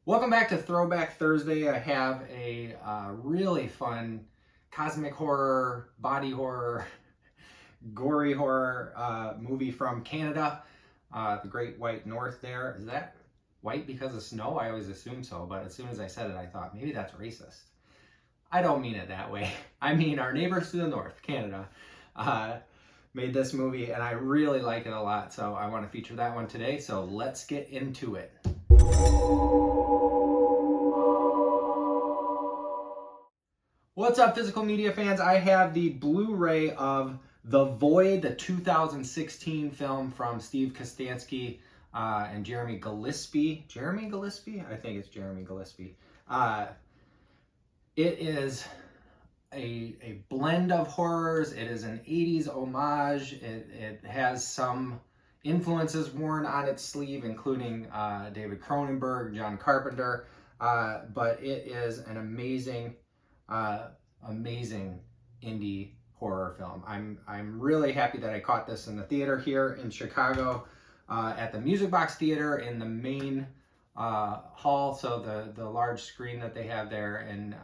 Welcome back to Throwback Thursday. I have a really fun cosmic horror, body horror, gory horror movie from Canada, the Great White North there. Is that white because of snow? I always assume so, but as soon as I said it, I thought maybe that's racist. I don't mean it that way. I mean our neighbors to the north, Canada, made this movie, and I really like it a lot, so I want to feature that one today, so let's get into it. What's up, physical media fans? I have the Blu-ray of The Void, the 2016 film from Steve Kostanski and Jeremy Gillespie. Jeremy Gillespie? I think it's Jeremy Gillespie. It is a blend of horrors. It is an 80s homage. It has some influences worn on its sleeve, including David Cronenberg, John Carpenter, but it is an amazing indie horror film. I'm really happy that I caught this in the theater here in Chicago at the Music Box Theater in the main hall, so the large screen that they have there, and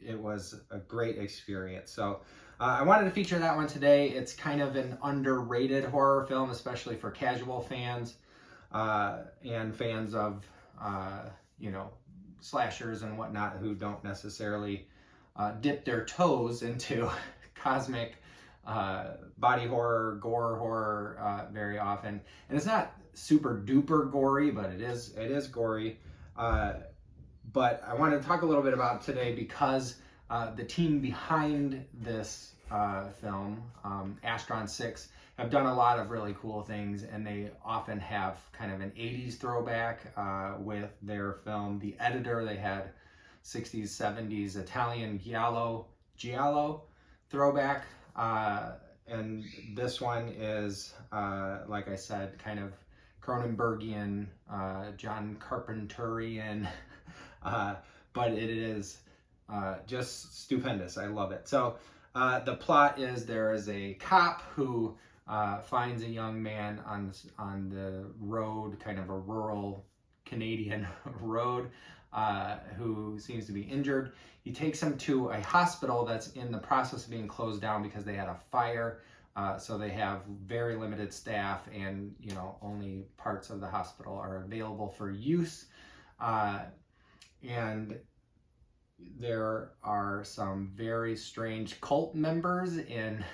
it was a great experience. So I wanted to feature that one today. It's kind of an underrated horror film, especially for casual fans and fans of slashers and whatnot who don't necessarily dip their toes into cosmic body horror, gore horror very often. And it's not super duper gory, but it is gory. But I wanted to talk a little bit about it today because the team behind this film, Astron-6's, have done a lot of really cool things, and they often have kind of an 80s throwback with their film. The Editor, they had 60s, 70s Italian giallo throwback, and this one is, like I said, kind of Cronenbergian, John Carpenterian, but it is just stupendous. I love it. So the plot is there is a cop who finds a young man on the road, kind of a rural Canadian road, who seems to be injured. He takes him to a hospital that's in the process of being closed down because they had a fire. So they have very limited staff, and only parts of the hospital are available for use. And there are some very strange cult members in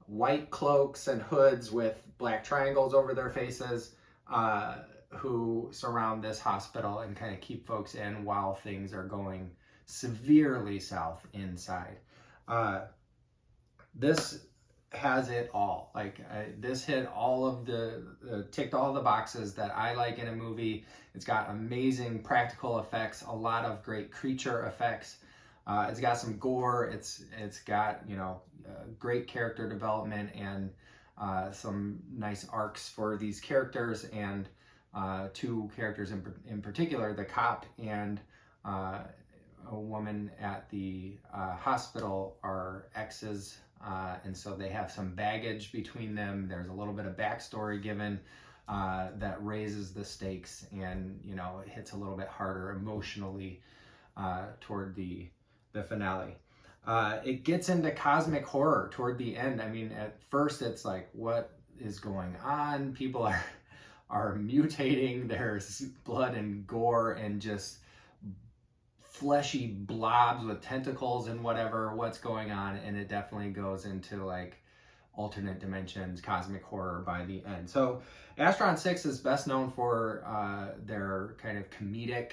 white cloaks and hoods with black triangles over their faces, who surround this hospital and kind of keep folks in while things are going severely south inside. This has it all. This hit all of ticked all the boxes that I like in a movie. It's got amazing practical effects, a lot of great creature effects. It's got some gore. It's got great character development and some nice arcs for these characters, and two characters in particular, the cop and a woman at the hospital, are exes, and so they have some baggage between them. There's a little bit of backstory given that raises the stakes, and it hits a little bit harder emotionally toward the finale. It gets into cosmic horror toward the end. I mean, at first it's like, what is going on? People are mutating. There's blood and gore and just fleshy blobs with tentacles and what's going on, and it definitely goes into like alternate dimensions, cosmic horror by the end. So Astron-6 is best known for their kind of comedic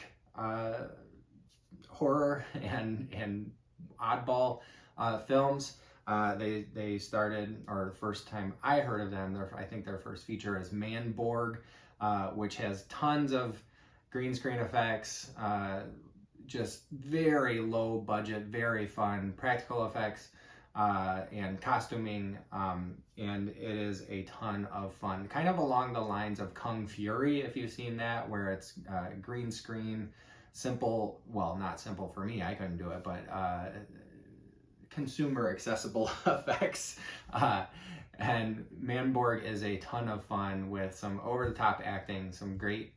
horror and oddball films. They started, or the first time I heard of them, I think their first feature is Man-Borg, which has tons of green screen effects, just very low budget, very fun practical effects, and costuming, and it is a ton of fun, kind of along the lines of Kung Fury, if you've seen that, where it's green screen, simple, well, not simple for me, I couldn't do it, but consumer accessible effects. And Man-Borg is a ton of fun with some over-the-top acting, some great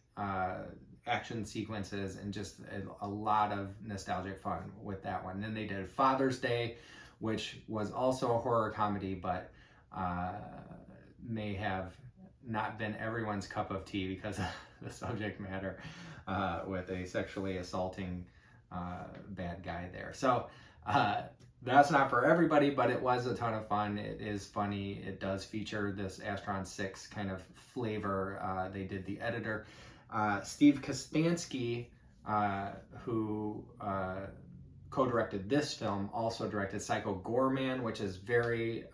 action sequences and just a lot of nostalgic fun with that one. Then they did Father's Day, which was also a horror comedy, but may have not been everyone's cup of tea because of the subject matter with a sexually assaulting bad guy there. So that's not for everybody, but it was a ton of fun. It is funny. It does feature this Astron-6 kind of flavor. They did the editor. Steve Kostanski, who co-directed this film, also directed Psycho Goreman, which is very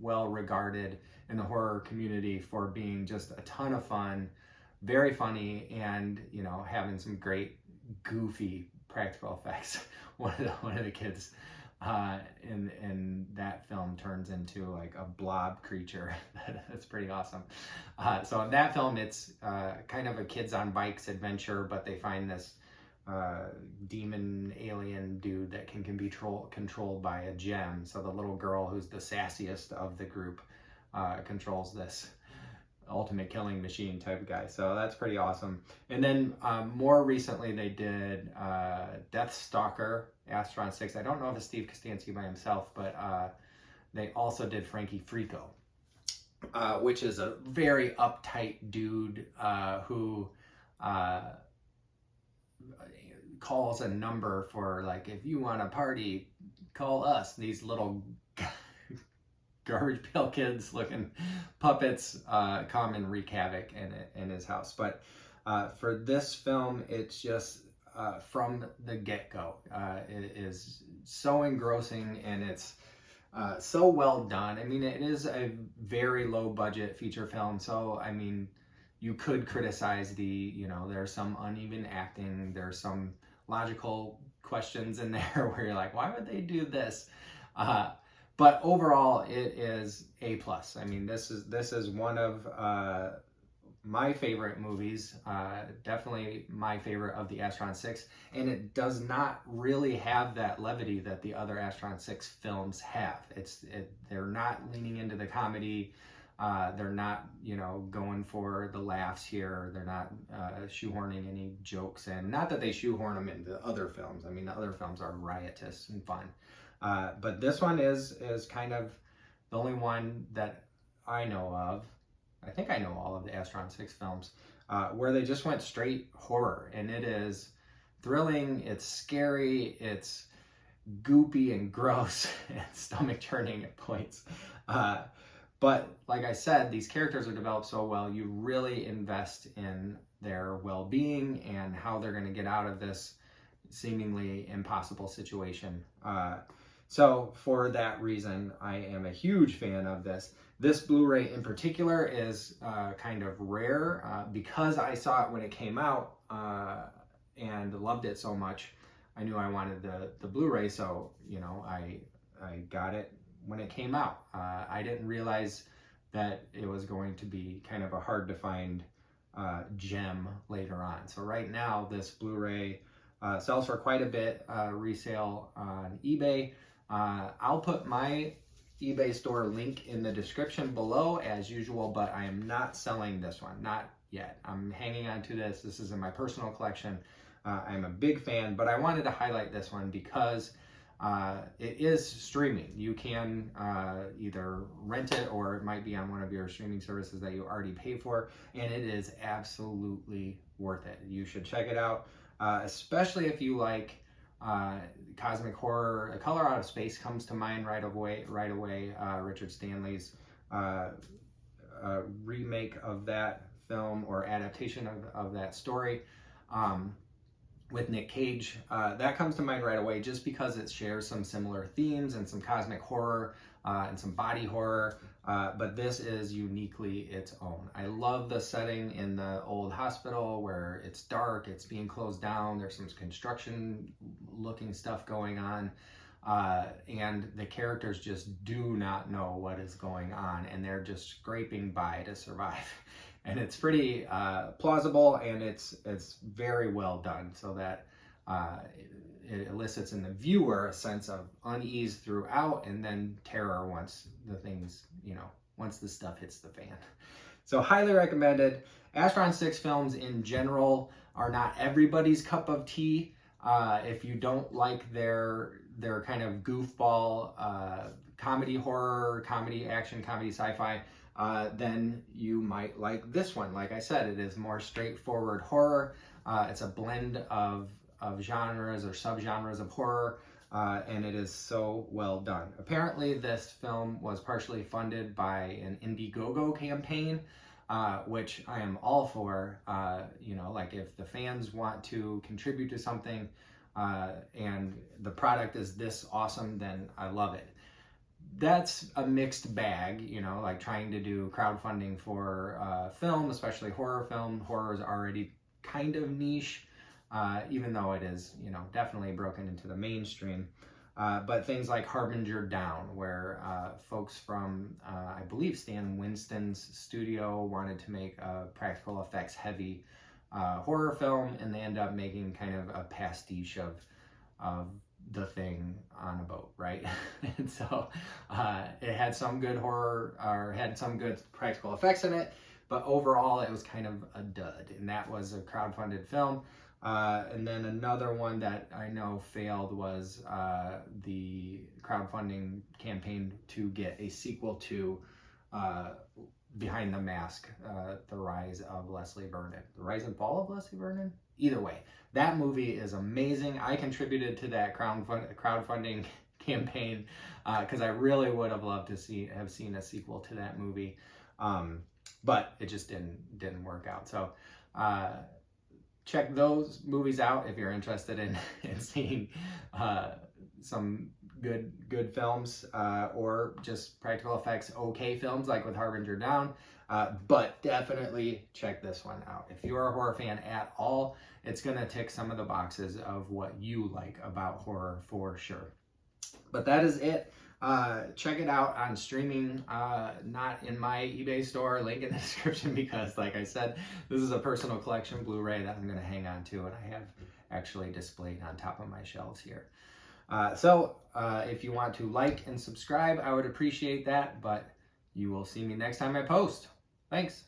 well regarded in the horror community for being just a ton of fun, very funny, and having some great goofy practical effects. One of the kids in that film turns into like a blob creature. That's pretty awesome. So in that film, it's kind of a kids on bikes adventure, but they find this demon alien dude that can be controlled by a gem. So the little girl, who's the sassiest of the group, controls this ultimate killing machine type guy. So that's pretty awesome. And then more recently they did Death Stalker, Astron-6. I don't know if it's Steve Kostanski by himself, but they also did Frankie Frico, which is a very uptight dude who calls a number for, like, if you want a party, call us. These little garbage pail kids looking puppets come and wreak havoc in his house. But for this film, it's just from the get-go, it is so engrossing, and it's so well done. I mean, it is a very low budget feature film, so I mean, you could criticize there's some uneven acting, there's some logical questions in there where you're like, why would they do this? But overall, it is A+. I mean, this is one of my favorite movies, definitely my favorite of the Astron-6, and it does not really have that levity that the other Astron-6 films have. They're not leaning into the comedy. They're not, going for the laughs here. They're not shoehorning any jokes in. Not that they shoehorn them into other films. I mean, the other films are riotous and fun. But this one is kind of the only one that I know of. I think I know all of the Astron-6 films where they just went straight horror. And it is thrilling, it's scary, it's goopy and gross, and stomach churning at points. But like I said, these characters are developed so well, you really invest in their well-being and how they're going to get out of this seemingly impossible situation. So for that reason, I am a huge fan of this. This Blu-ray in particular is kind of rare because I saw it when it came out and loved it so much. I knew I wanted the Blu-ray, so I got it when it came out. I didn't realize that it was going to be kind of a hard to find gem later on. So right now, this Blu-ray sells for quite a bit, resale on eBay. I'll put my eBay store link in the description below as usual, but I am not selling this one, not yet. I'm hanging on to this. This is in my personal collection. I'm a big fan, but I wanted to highlight this one because it is streaming. You can either rent it, or it might be on one of your streaming services that you already pay for, and it is absolutely worth it. You should check it out, especially if you like cosmic horror. A Color Out of Space comes to mind right away. Richard Stanley's remake of that film, or adaptation of that story, with Nick Cage. That comes to mind right away just because it shares some similar themes and some cosmic horror and some body horror, but this is uniquely its own. I love the setting in the old hospital where it's dark, it's being closed down, there's some construction looking stuff going on, and the characters just do not know what is going on, and they're just scraping by to survive. And it's pretty plausible, and it's very well done, so that it elicits in the viewer a sense of unease throughout, and then terror once the things, once the stuff hits the fan. So highly recommended. Astron-6 films in general are not everybody's cup of tea. If you don't like their kind of goofball comedy horror, comedy action, comedy sci-fi, then you might like this one. Like I said, it is more straightforward horror. It's a blend of genres or subgenres of horror, and it is so well done. Apparently, this film was partially funded by an Indiegogo campaign, which I am all for. You know, like if the fans want to contribute to something and the product is this awesome, then I love it. That's a mixed bag, you know, like trying to do crowdfunding for film, especially horror film. Horror is already kind of niche, even though it is, you know, definitely broken into the mainstream. But things like Harbinger Down, where folks from, I believe, Stan Winston's studio wanted to make a practical effects heavy horror film, and they end up making kind of a pastiche of The Thing on a boat, right? And so it had some good horror, or had some good practical effects in it, but overall it was kind of a dud, and that was a crowdfunded film. And then another one that I know failed was the crowdfunding campaign to get a sequel to Behind the Mask, The Rise of Leslie Vernon. The Rise and Fall of Leslie Vernon? Either way, that movie is amazing. I contributed to that crowdfunding campaign because I really would have loved to have seen a sequel to that movie, but it just didn't work out. So check those movies out if you're interested in seeing some good films or just practical effects okay films like with Harbinger Down. But definitely check this one out. If you're a horror fan at all, it's gonna tick some of the boxes of what you like about horror for sure. But that is it. Check it out on streaming, not in my eBay store, link in the description, because like I said, this is a personal collection Blu-ray that I'm gonna hang on to, and I have actually displayed on top of my shelves here. So if you want to like and subscribe, I would appreciate that, but you will see me next time I post. Thanks.